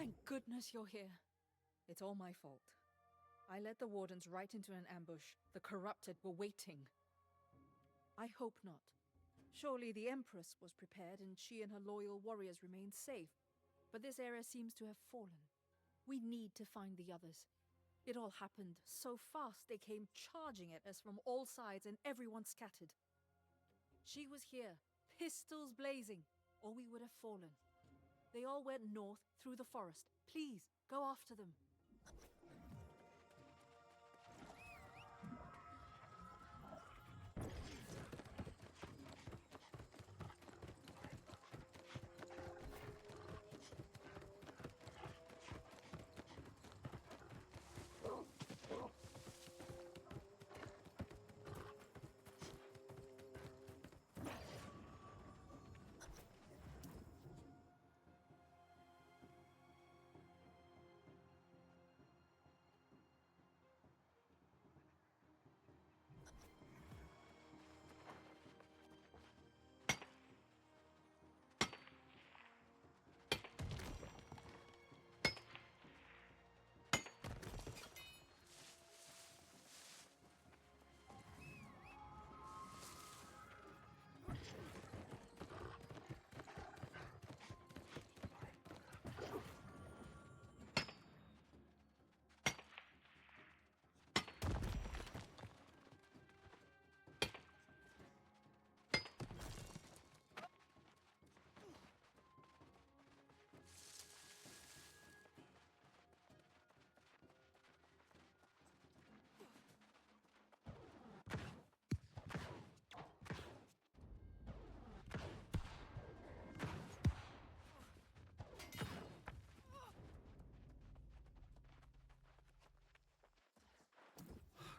Thank goodness you're here. It's all my fault. I led the Wardens right into an ambush. The corrupted were waiting. I hope not. Surely the Empress was prepared and she and her loyal warriors remained safe. But this era seems to have fallen. We need to find the others. It all happened so fast they came charging at us from all sides and everyone scattered. She was here, pistols blazing, or we would have fallen. They all went north through the forest. Please, go after them.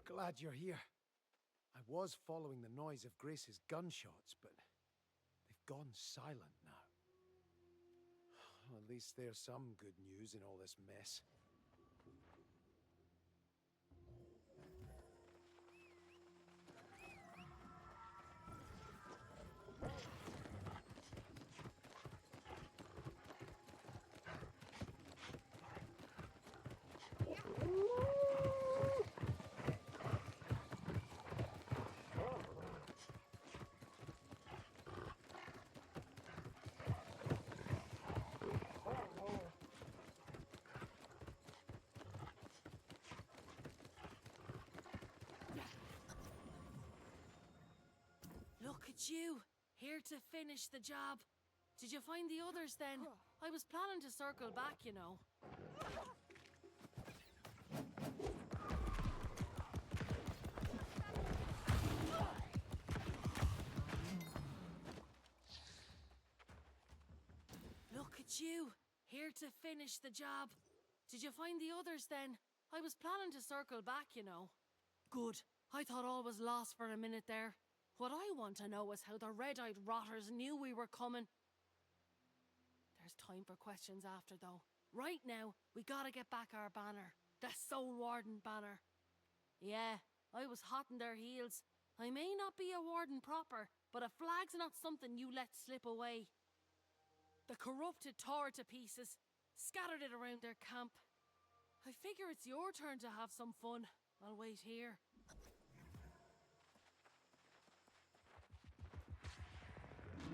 Glad you're here. I was following the noise of Grace's gunshots, but they've gone silent now. At least there's some good news in all this mess. Look at you, here to finish the job. Did you find the others then? I was planning to circle back, you know. Look at you, here to finish the job. Did you find the others then? I was planning to circle back, you know. Good. I thought all was lost for a minute there. What I want to know is how the red-eyed rotters knew we were coming. There's time for questions after, though. Right now, we gotta get back our banner. The Soul Warden banner. Yeah, I was hot in their heels. I may not be a warden proper, but a flag's not something you let slip away. The corrupted tore it to pieces, scattered it around their camp. I figure it's your turn to have some fun. I'll wait here.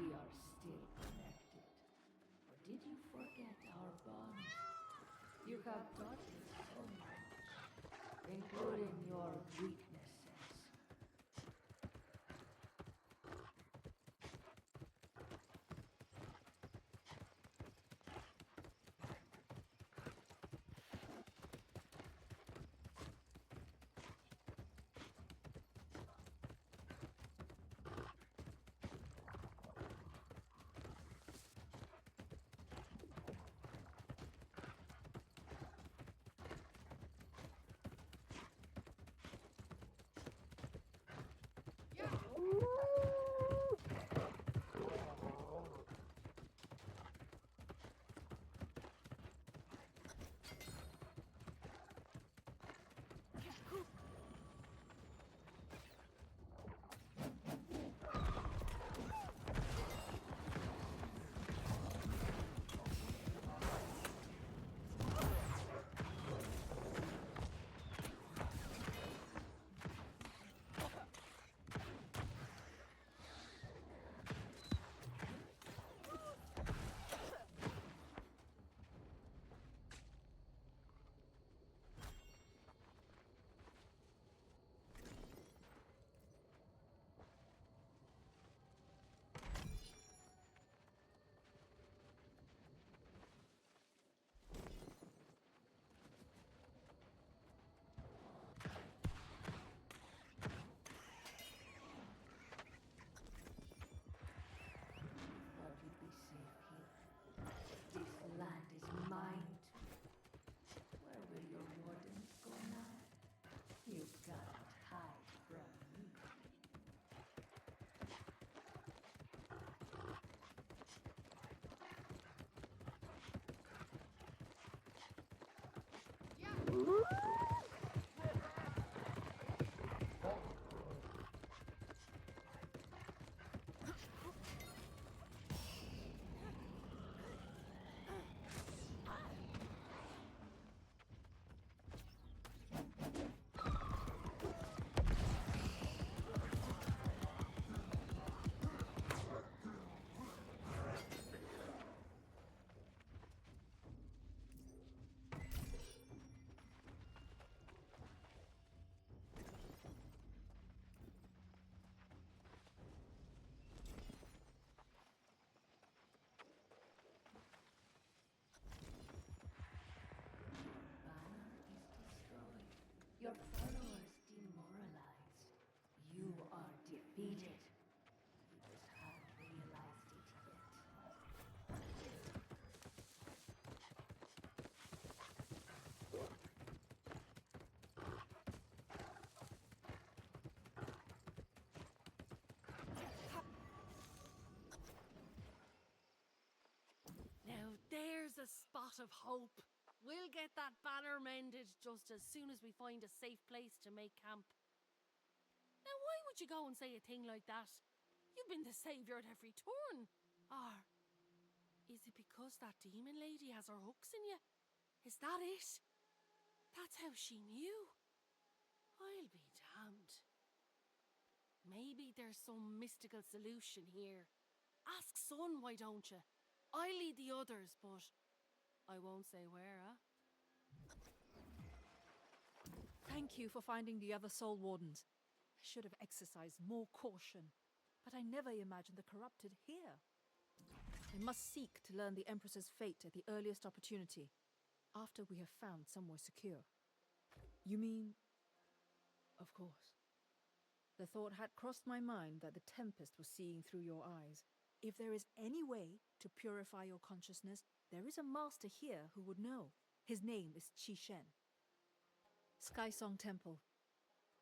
We are still connected. Or did you forget our bond? You have taught me so much, including your weaknesses. Your followers demoralized. You are defeated. You just haven't realized it yet. Now there's a spot of hope. We'll get that banner mended just as soon as we find a safe place to make camp. Now why would you go and say a thing like that? You've been the saviour at every turn. Or is it because that demon lady has her hooks in you? Is that it? That's how she knew. I'll be damned. Maybe there's some mystical solution here. Ask Son, why don't you? I lead the others, but I won't say where, huh? Thank you for finding the other Soul Wardens. I should have exercised more caution, but I never imagined the corrupted here. I must seek to learn the Empress's fate at the earliest opportunity, after we have found somewhere secure. You mean... Of course. The thought had crossed my mind that the Tempest was seeing through your eyes. If there is any way to purify your consciousness, there is a master here who would know. His name is Qi Shen. Skysong Temple.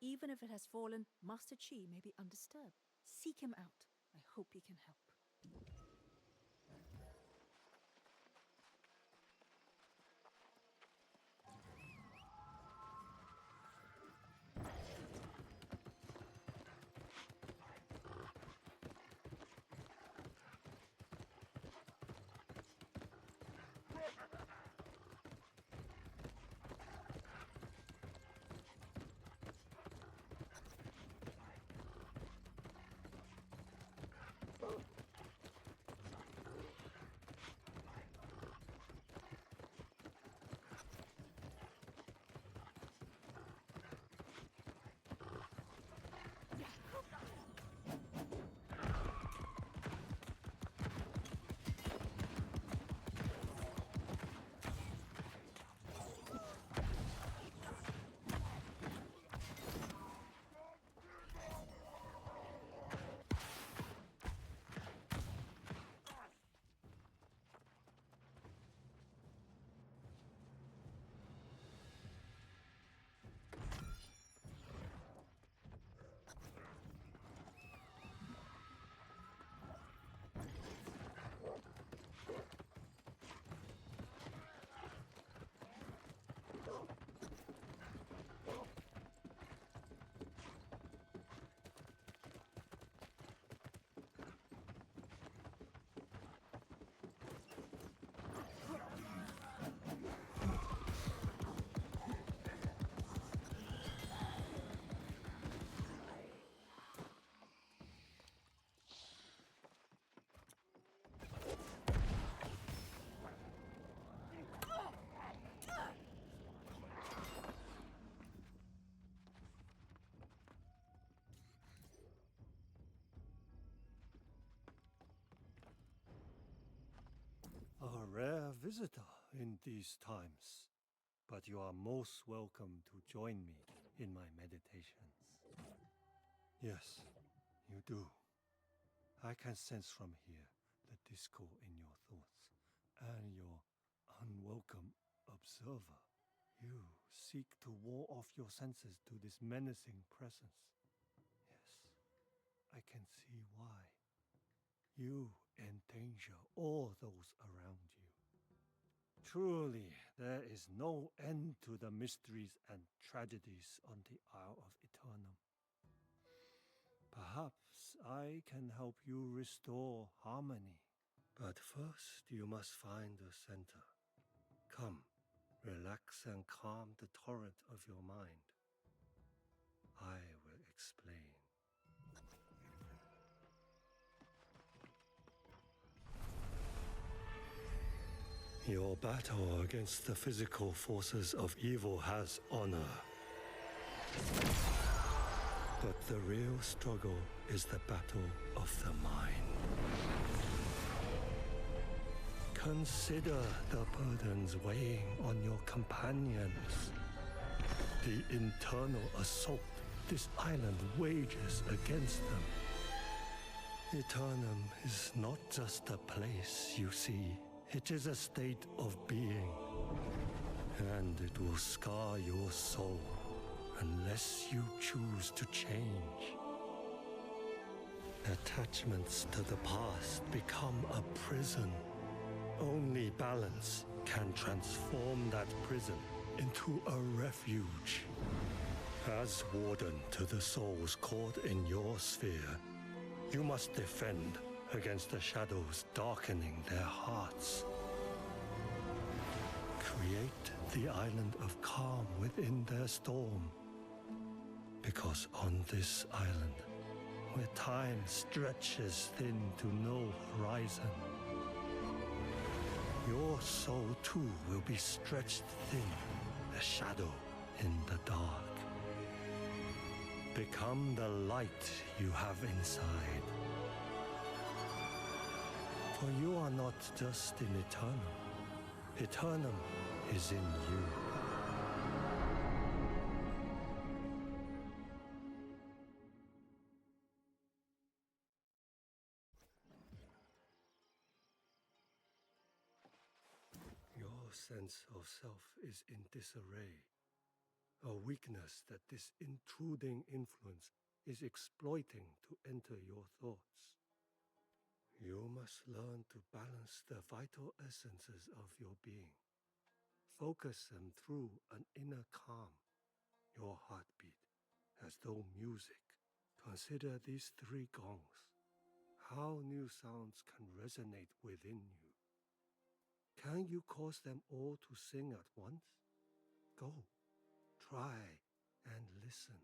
Even if it has fallen, Master Qi may be undisturbed. Seek him out. I hope he can help. A rare visitor in these times, but you are most welcome to join me in my meditations. Yes, you do. I can sense from here the discord in your thoughts and your unwelcome observer. You seek to ward off your senses to this menacing presence. Yes, I can see why. You endanger all those around you. Truly, There is no end to the mysteries and tragedies on the Isle of Eternum. Perhaps I can help you restore harmony. But first, you must find the center. Come, relax and calm the torrent of your mind. I will explain. Your battle against the physical forces of evil has honor. But the real struggle is the battle of the mind. Consider the burdens weighing on your companions. The internal assault this island wages against them. Eternum is not just a place, you see. It is a state of being. And it will scar your soul unless you choose to change. Attachments to the past become a prison. Only balance can transform that prison into a refuge. As warden to the souls caught in your sphere, you must defend against the shadows darkening their hearts. Create the island of calm within their storm. Because on this island, where time stretches thin to no horizon, your soul too will be stretched thin, a shadow in the dark. Become the light you have inside. For you are not just in Eternum. Eternum is in you. Your sense of self is in disarray. A weakness that this intruding influence is exploiting to enter your thoughts. You must learn to balance the vital essences of your being. Focus them through an inner calm, your heartbeat, as though music. Consider these 3 gongs. How new sounds can resonate within you. Can you cause them all to sing at once? Go, try, and listen.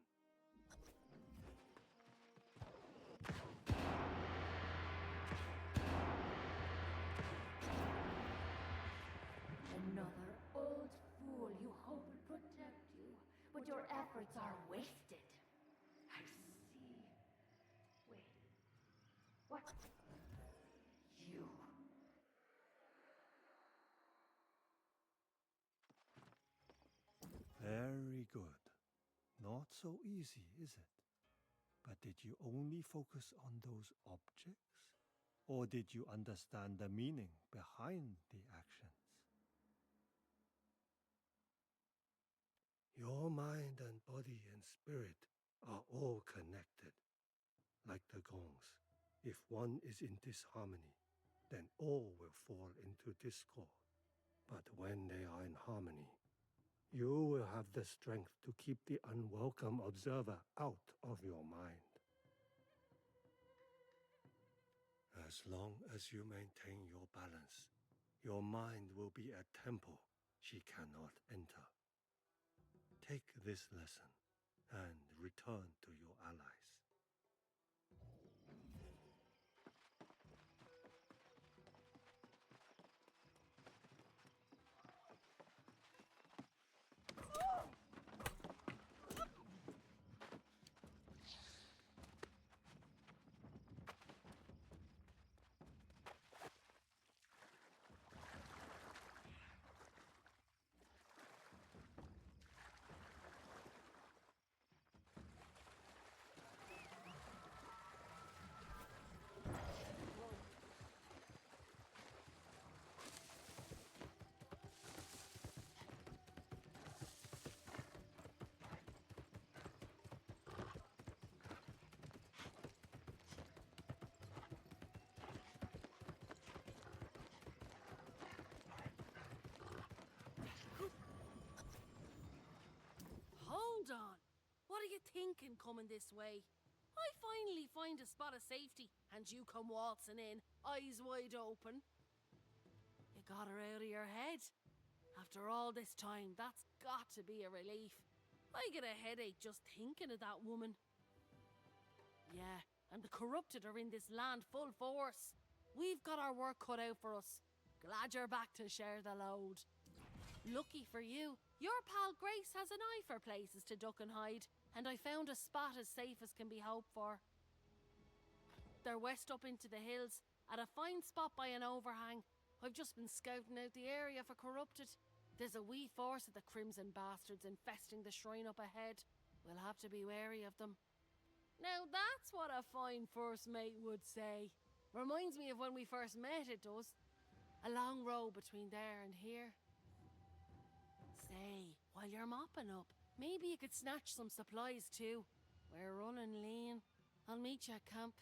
Another old fool you hope would protect you, but your efforts are wasted. I see. Wait. What? You. Very good. Not so easy, is it? But did you only focus on those objects? Or did you understand the meaning behind the actions? Your mind and body and spirit are all connected. Like the gongs, if one is in disharmony, then all will fall into discord. But when they are in harmony, you will have the strength to keep the unwelcome observer out of your mind. As long as you maintain your balance, your mind will be a temple she cannot enter. Take this lesson and return to your allies. coming this way. I finally find a spot of safety, and you come waltzing in, eyes wide open. You got her out of your head. After all this time, that's got to be a relief. I get a headache just thinking of that woman. Yeah, and the corrupted are in this land full force. We've got our work cut out for us. Glad you're back to share the load. Lucky for you, your pal Grace has an eye for places to duck and hide, and I found a spot as safe as can be hoped for. They're west up into the hills, at a fine spot by an overhang. I've just been scouting out the area for corrupted. There's a wee force of the Crimson Bastards infesting the shrine up ahead. We'll have to be wary of them. Now that's what a fine first mate would say. Reminds me of when we first met, it does. A long row between there and here. Say, while you're mopping up, maybe you could snatch some supplies too. We're running lean. I'll meet you at camp.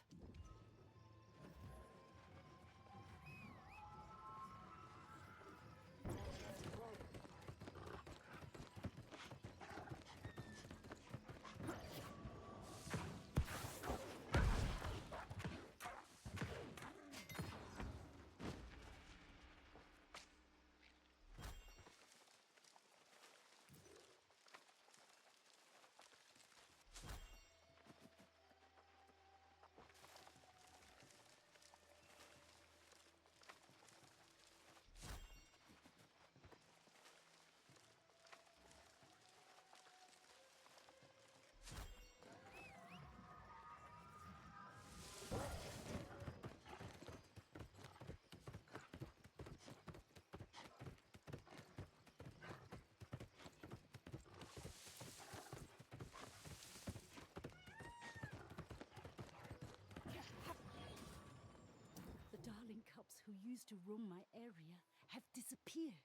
The darling cubs who used to roam my area have disappeared.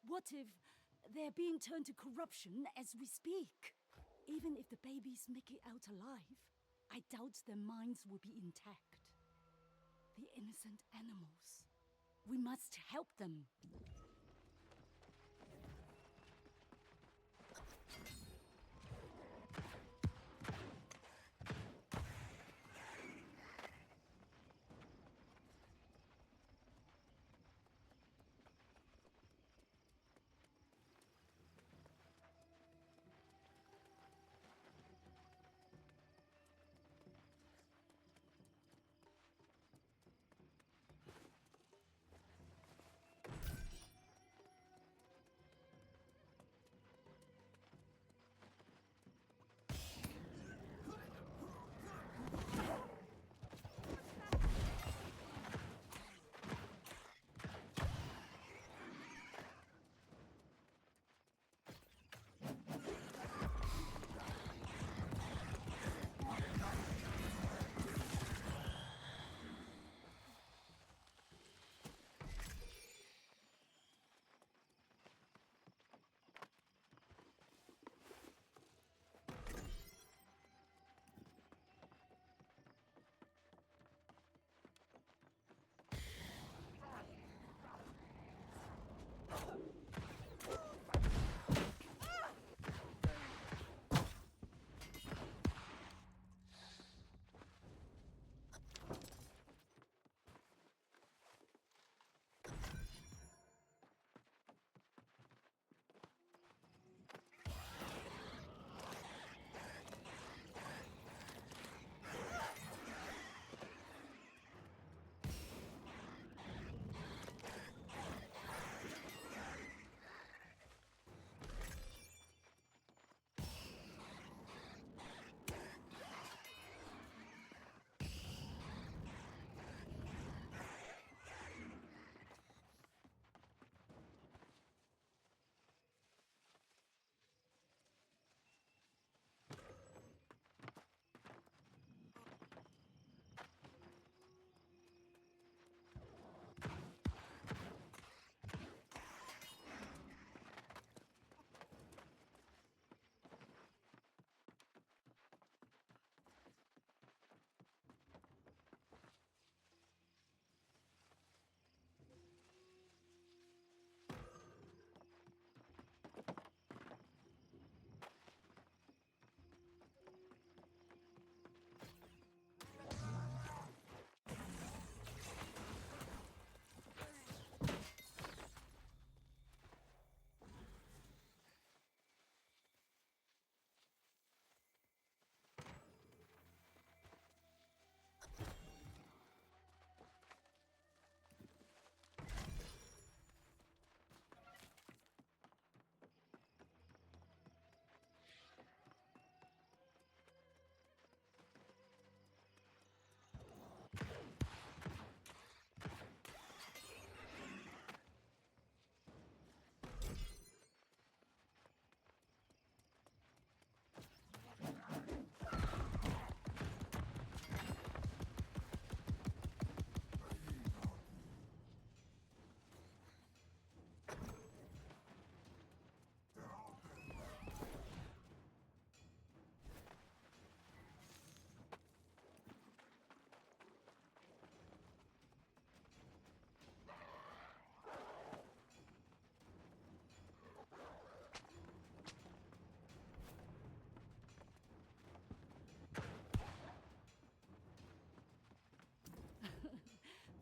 What if they're being turned to corruption as we speak? Even if the babies make it out alive, I doubt their minds will be intact. The innocent animals. We must help them.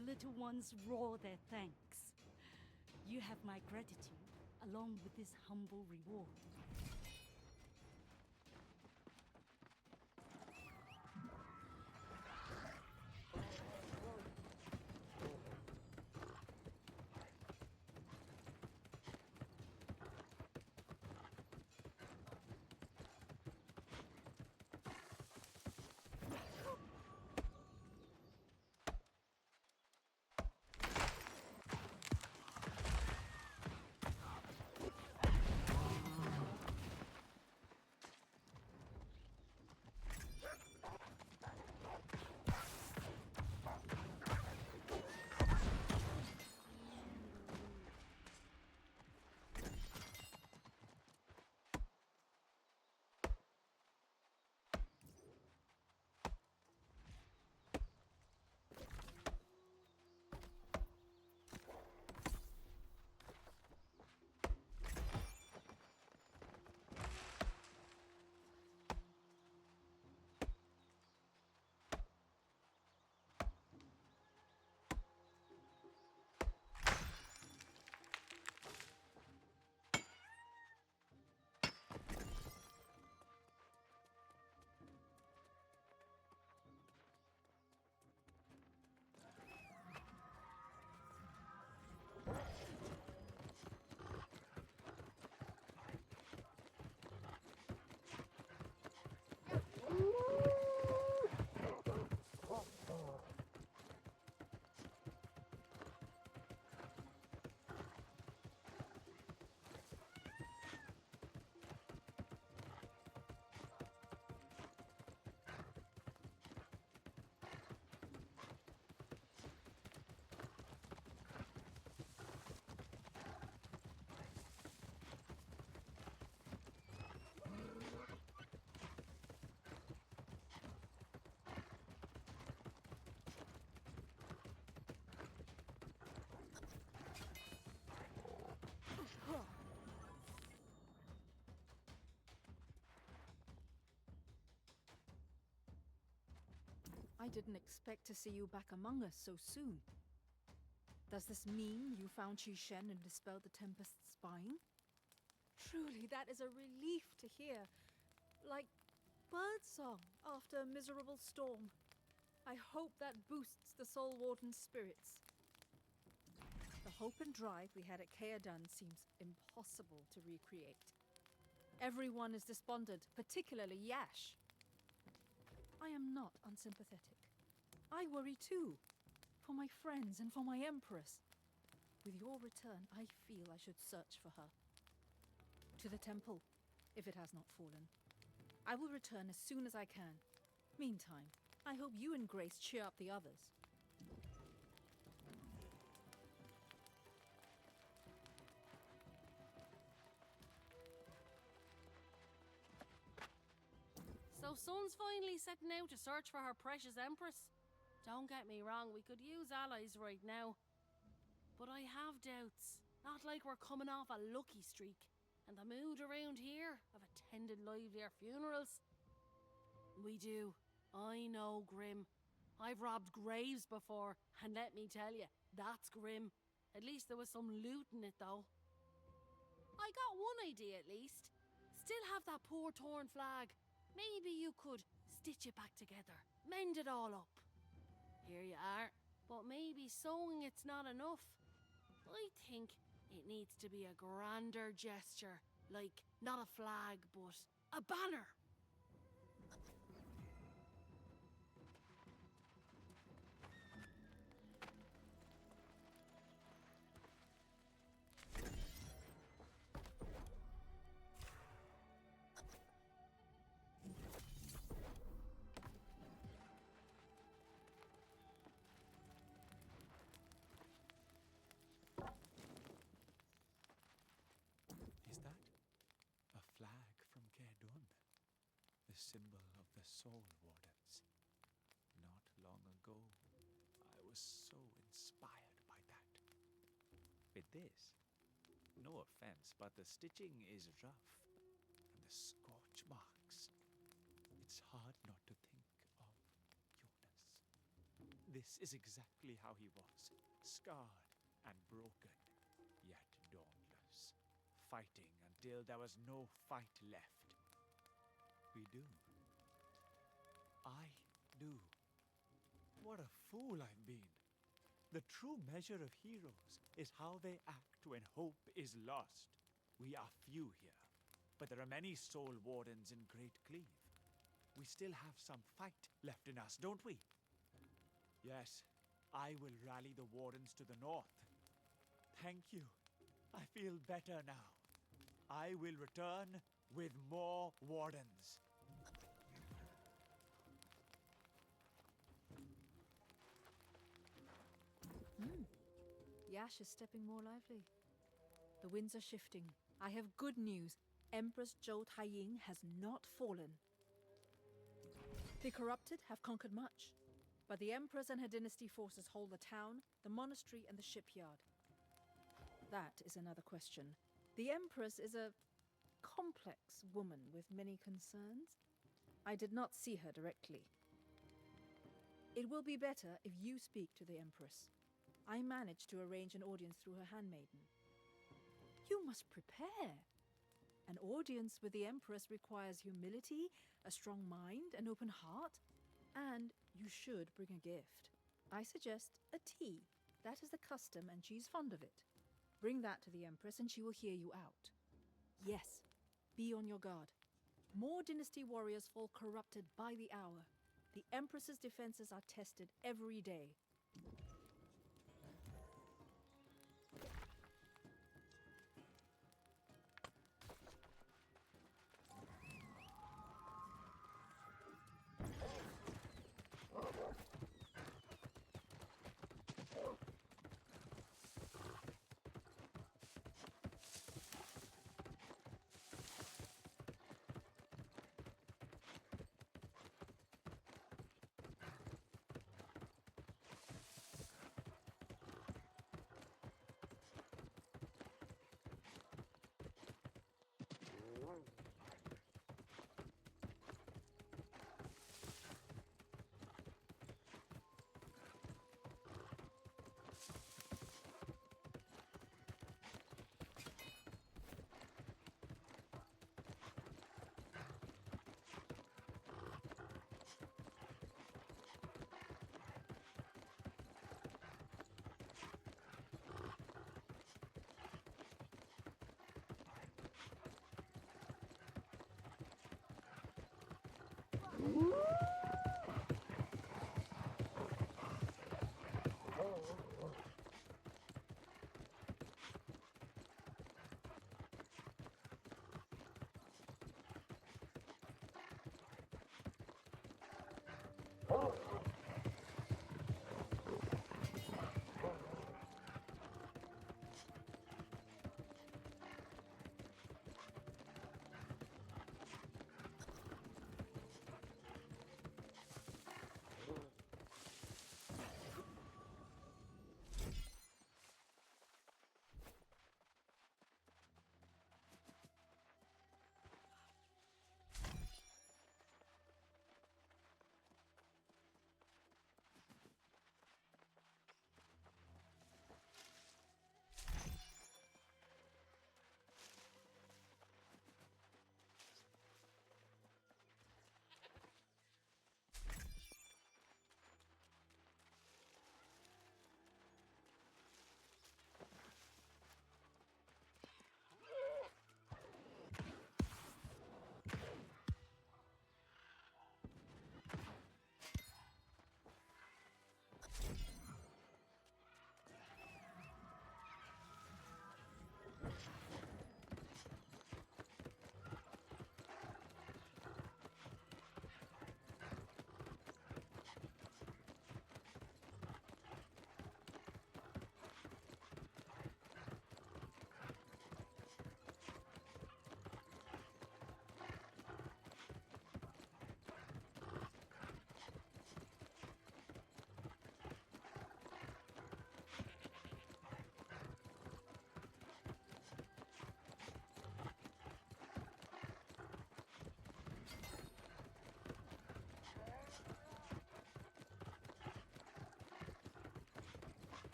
the little ones roar their thanks. You have my gratitude, along with this humble reward. I didn't expect to see you back among us so soon. Does this mean you found Shen and dispelled the Tempest's spine? Truly, that is a relief to hear. Like birdsong after a miserable storm. I hope that boosts the Soul Warden's spirits. The hope and drive we had at Kaedan seems impossible to recreate. Everyone is despondent, particularly Yash. I am not unsympathetic. I worry too, for my friends and for my Empress. With your return, I feel I should search for her. To the temple, if it has not fallen. I will return as soon as I can. Meantime, I hope you and Grace cheer up the others. So Sun's finally setting out to search for her precious Empress? Don't get me wrong, we could use allies right now. But I have doubts. Not like we're coming off a lucky streak. And the mood around here have attended livelier funerals. We do. I know, Grim. I've robbed graves before, and let me tell you, that's grim. At least there was some loot in it, though. I got one idea, at least. Still have that poor torn flag. Maybe you could stitch it back together, mend it all up. Here you are. But maybe sewing it's not enough. I think it needs to be a grander gesture, like not a flag, but a banner. Is that a flag from Kaedun? The symbol of the Soul Wardens. Not long ago, I was so inspired by that. With this, no offense, but the stitching is rough, and the scorch marks. It's hard not to think of Jonas. This is exactly how he was, scarred and broken, yet dauntless, fighting until there was no fight left. We do. I do. What a fool I've been. The true measure of heroes is how they act when hope is lost. We are few here, but there are many soul wardens in Great Cleave. We still have some fight left in us, don't we? Yes, I will rally the wardens to the north. Thank you. I feel better now. I will return with more wardens. The ash is stepping more lively. The winds are shifting. I have good news. Empress Zhou Taiying has not fallen. The corrupted have conquered much, but the Empress and her dynasty forces hold the town, the monastery, and the shipyard. That is another question. The Empress is a complex woman with many concerns. I did not see her directly. It will be better if you speak to the Empress. I managed to arrange an audience through her handmaiden. You must prepare. An audience with the Empress requires humility, a strong mind, an open heart, and you should bring a gift. I suggest a tea. That is the custom, and she's fond of it. Bring that to the Empress, and she will hear you out. Yes, be on your guard. More dynasty warriors fall corrupted by the hour. The Empress's defenses are tested every day.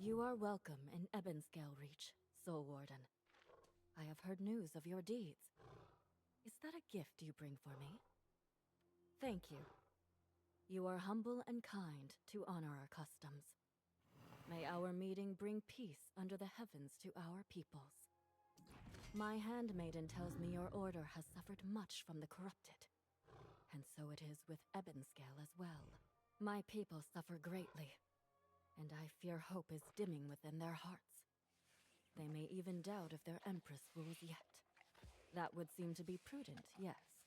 You are welcome in Ebonscale Reach, Soul Warden. I have heard news of your deeds. Is that a gift you bring for me? Thank you. You are humble and kind to honor our customs. May our meeting bring peace under the heavens to our peoples. My handmaiden tells me your order has suffered much from the corrupted. And so it is with Ebonscale as well. My people suffer greatly, and I fear hope is dimming within their hearts. They may even doubt if their Empress rules yet. That would seem to be prudent, yes.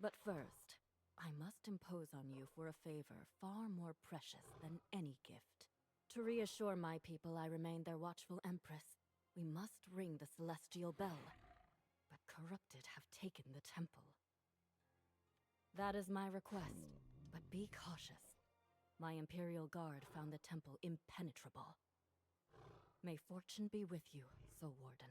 But first, I must impose on you for a favor far more precious than any gift. To reassure my people I remain their watchful Empress, we must ring the celestial bell. But corrupted have taken the temple. That is my request, but be cautious. My Imperial Guard found the temple impenetrable. May fortune be with you, Soul Warden.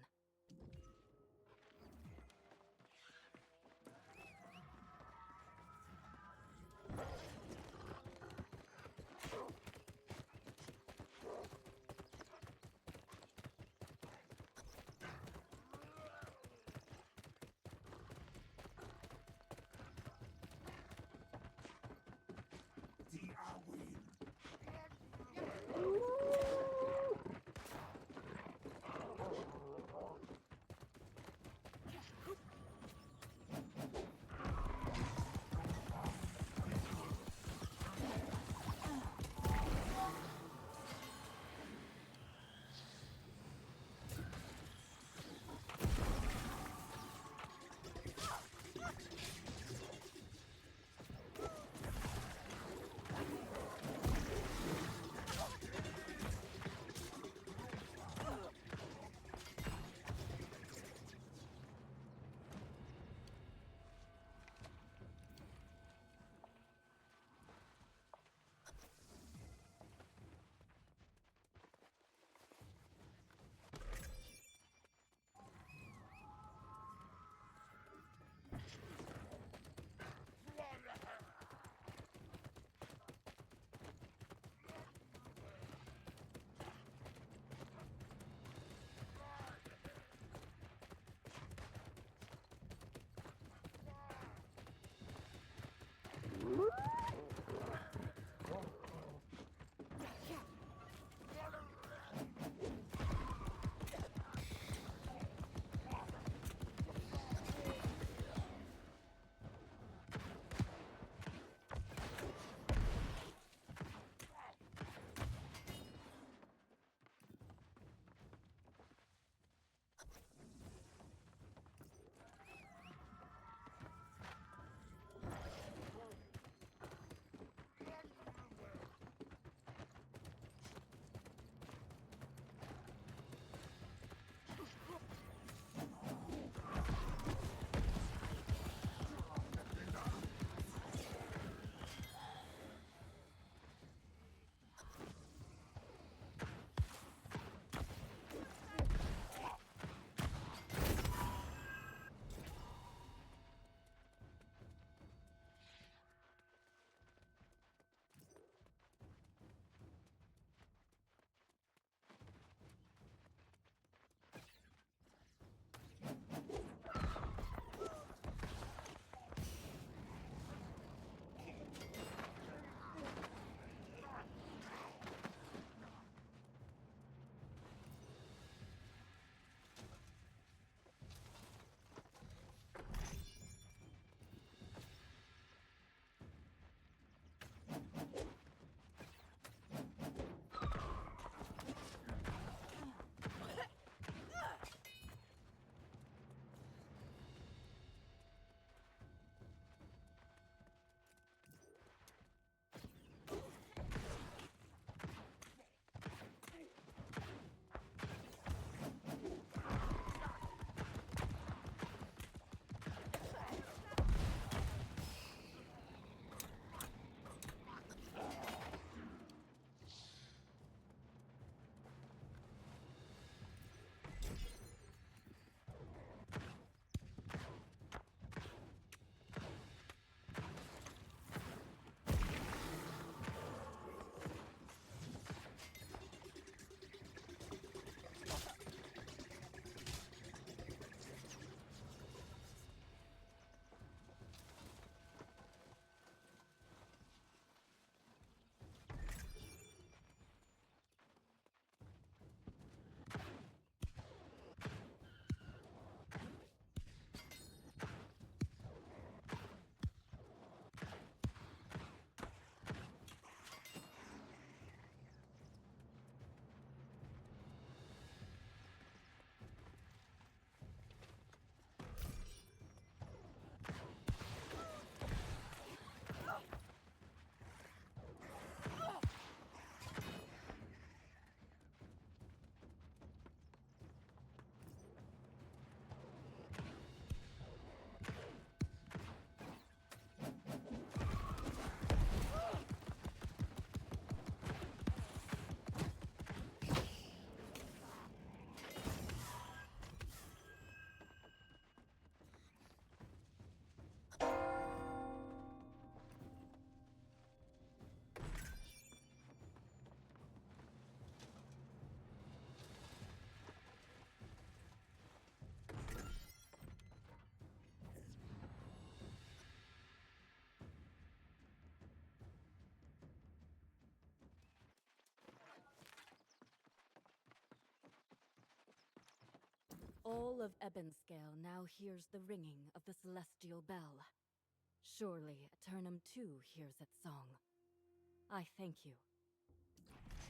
All of Ebonscale now hears the ringing of the celestial bell. Surely Eternum too hears its song. I thank you.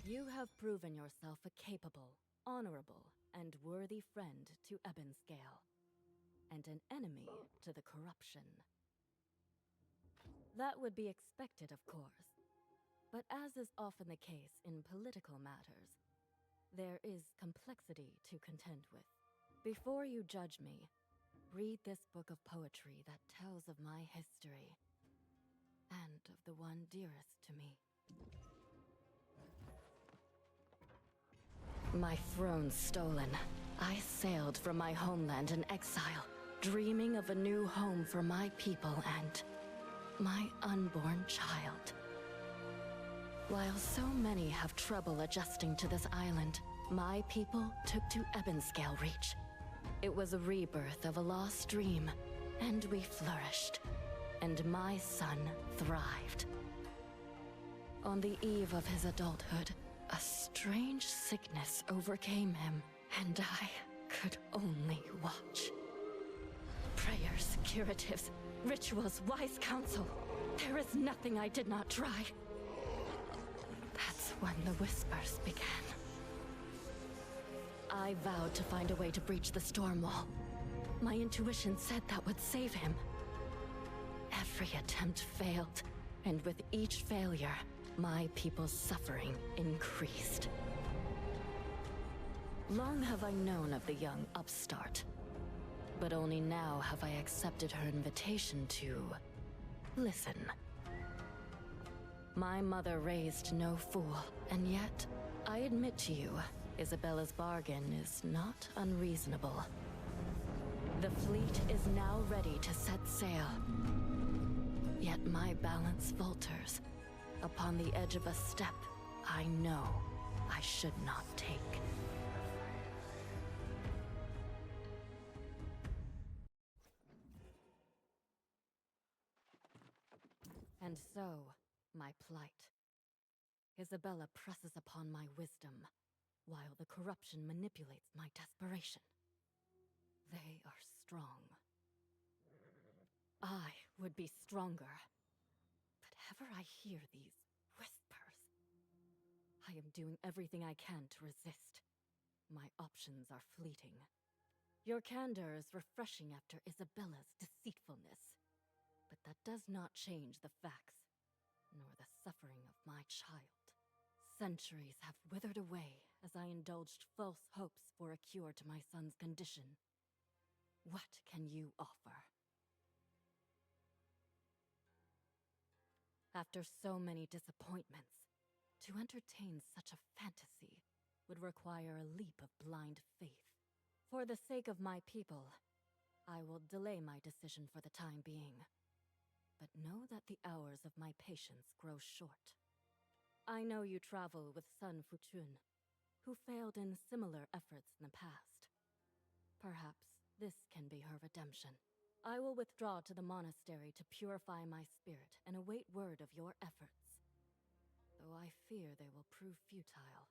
You have proven yourself a capable, honorable, and worthy friend to Ebonscale, and an enemy to the corruption. That would be expected, of course. But as is often the case in political matters, there is complexity to contend with. Before you judge me, read this book of poetry that tells of my history, and of the one dearest to me. My throne stolen, I sailed from my homeland in exile, dreaming of a new home for my people and my unborn child. While so many have trouble adjusting to this island, my people took to Ebonscale Reach. It was a rebirth of a lost dream, and we flourished, and my son thrived. On the eve of his adulthood, a strange sickness overcame him, and I could only watch. Prayers, curatives, rituals, wise counsel. There is nothing I did not try. That's when the whispers began. I vowed to find a way to breach the storm wall. My intuition said that would save him. Every attempt failed, and with each failure, my people's suffering increased. Long have I known of the young upstart, but only now have I accepted her invitation to listen. My mother raised no fool, and yet, I admit to you, Isabella's bargain is not unreasonable. The fleet is now ready to set sail. Yet my balance falters upon the edge of a step I know I should not take. And so, my plight. Isabella presses upon my wisdom, while the corruption manipulates my desperation. They are strong. I would be stronger. But ever I hear these whispers, I am doing everything I can to resist. My options are fleeting. Your candor is refreshing after Isabella's deceitfulness. But that does not change the facts, nor the suffering of my child. Centuries have withered away as I indulged false hopes for a cure to my son's condition. What can you offer? After so many disappointments, to entertain such a fantasy would require a leap of blind faith. For the sake of my people, I will delay my decision for the time being. But know that the hours of my patience grow short. I know you travel with Sun Fuchun, who failed in similar efforts in the past. Perhaps this can be her redemption. I will withdraw to the monastery to purify my spirit and await word of your efforts. Though I fear they will prove futile.